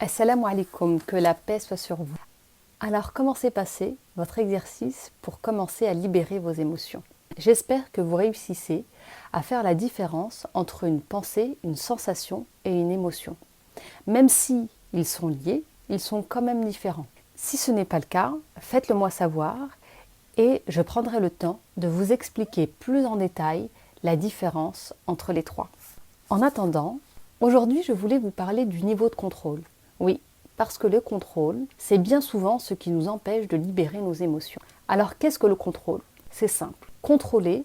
Assalamu alaikum, que la paix soit sur vous. Alors, comment s'est passé votre exercice pour commencer à libérer vos émotions? J'espère que vous réussissez à faire la différence entre une pensée, une sensation et une émotion. Même si ils sont liés, ils sont quand même différents. Si ce n'est pas le cas, faites-le moi savoir et je prendrai le temps de vous expliquer plus en détail la différence entre les trois. En attendant, aujourd'hui je voulais vous parler du niveau de contrôle. Oui, parce que le contrôle, c'est bien souvent ce qui nous empêche de libérer nos émotions. Alors qu'est-ce que le contrôle? C'est simple. Contrôler,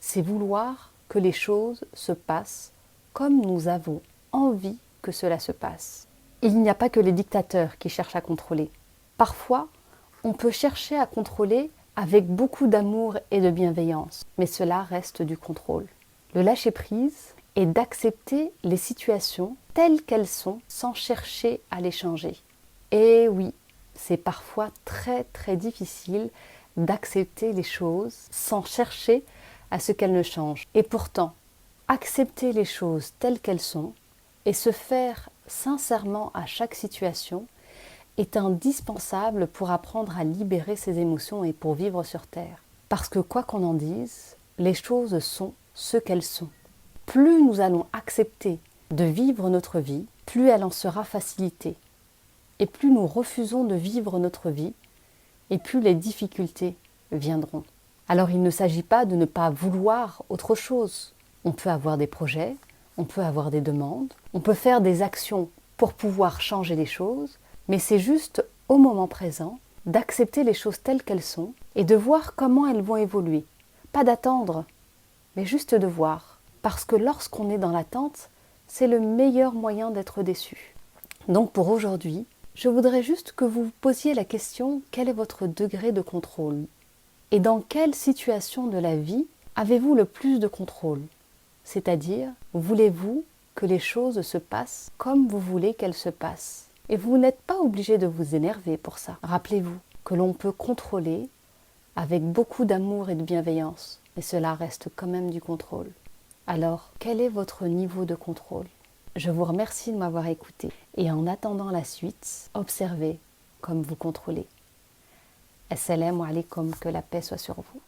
c'est vouloir que les choses se passent comme nous avons envie que cela se passe. Il n'y a pas que les dictateurs qui cherchent à contrôler. Parfois, on peut chercher à contrôler avec beaucoup d'amour et de bienveillance, mais cela reste du contrôle. Le lâcher-prise est d'accepter les situations telles qu'elles sont sans chercher à les changer. Et oui, c'est parfois très très difficile d'accepter les choses sans chercher à ce qu'elles ne changent. Et pourtant, accepter les choses telles qu'elles sont et se faire sincèrement à chaque situation est indispensable pour apprendre à libérer ses émotions et pour vivre sur Terre. Parce que quoi qu'on en dise, les choses sont ce qu'elles sont. Plus nous allons accepter de vivre notre vie, plus elle en sera facilitée. Et plus nous refusons de vivre notre vie, et plus les difficultés viendront. Alors il ne s'agit pas de ne pas vouloir autre chose. On peut avoir des projets, on peut avoir des demandes, on peut faire des actions pour pouvoir changer les choses, mais c'est juste au moment présent d'accepter les choses telles qu'elles sont et de voir comment elles vont évoluer. Pas d'attendre, mais juste de voir. Parce que lorsqu'on est dans l'attente, c'est le meilleur moyen d'être déçu. Donc pour aujourd'hui, je voudrais juste que vous vous posiez la question, quel est votre degré de contrôle? Et dans quelle situation de la vie avez-vous le plus de contrôle? C'est-à-dire, voulez-vous que les choses se passent comme vous voulez qu'elles se passent? Et vous n'êtes pas obligé de vous énerver pour ça. Rappelez-vous que l'on peut contrôler avec beaucoup d'amour et de bienveillance, mais cela reste quand même du contrôle. Alors, quel est votre niveau de contrôle? Je vous remercie de m'avoir écouté et en attendant la suite, observez comme vous contrôlez. Assalamu alaikum, que la paix soit sur vous.